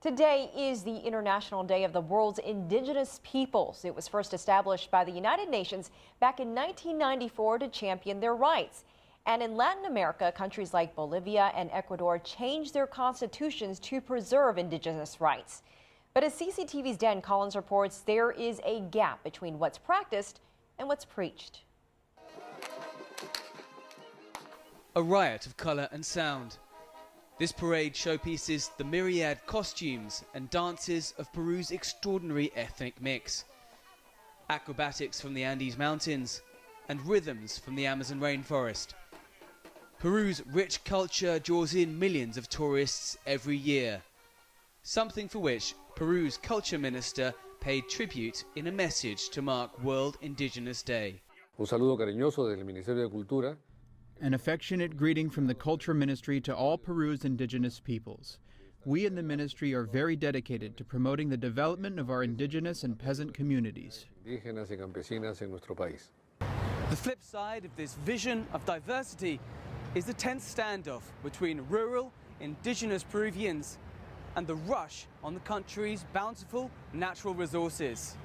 Today is the International Day of the World's Indigenous Peoples. It was first established by the United Nations back in 1994 to champion their rights. And in Latin America, countries like Bolivia and Ecuador changed their constitutions to preserve indigenous rights. But as CCTV's Dan Collyns reports, there is a gap between what's practiced and what's preached. A riot of colour and sound. This parade showpieces the myriad costumes and dances of Peru's extraordinary ethnic mix. Acrobatics from the Andes Mountains and rhythms from the Amazon rainforest. Peru's rich culture draws in millions of tourists every year, something for which Peru's culture minister paid tribute in a message to mark World Indigenous Day. Un saludo cariñoso desde el Ministerio de Cultura. An affectionate greeting from the Culture Ministry to all Peru's indigenous peoples. We in the ministry are very dedicated to promoting the development of our indigenous and peasant communities. Indígenas y campesinas en nuestro país. The flip side of this vision of diversity is the tense standoff between rural indigenous Peruvians and the rush on the country's bountiful natural resources.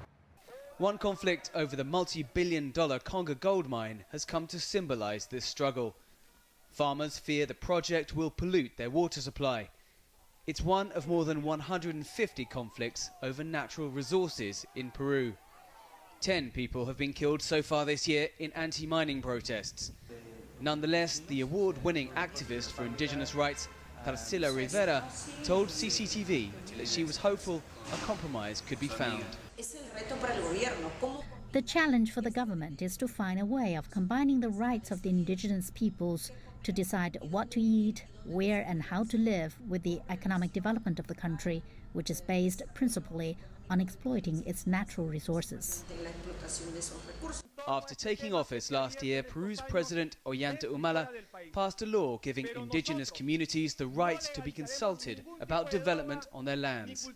One conflict over the multi-billion-dollar Conga gold mine has come to symbolize this struggle. Farmers fear the project will pollute their water supply. It's one of more than 150 conflicts over natural resources in Peru. 10 people have been killed so far this year in anti-mining protests. Nonetheless, the award-winning activist for indigenous rights, Tarsila Rivera, told CCTV that she was hopeful a compromise could be found. The challenge for the government is to find a way of combining the rights of the indigenous peoples to decide what to eat, where and how to live with the economic development of the country, which is based principally on exploiting its natural resources. After taking office last year, Peru's President Ollanta Humala passed a law giving indigenous communities the right to be consulted about development on their lands.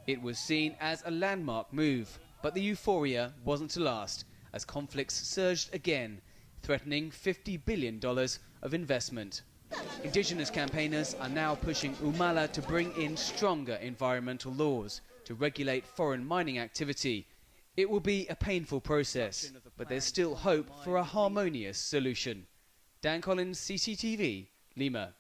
It was seen as a landmark move, but the euphoria wasn't to last as conflicts surged again, threatening $50 billion of investment. Indigenous campaigners are now pushing Humala to bring in stronger environmental laws to regulate foreign mining activity. It will be a painful process, but there's still hope for a harmonious solution. Dan Collyns, CCTV, Lima.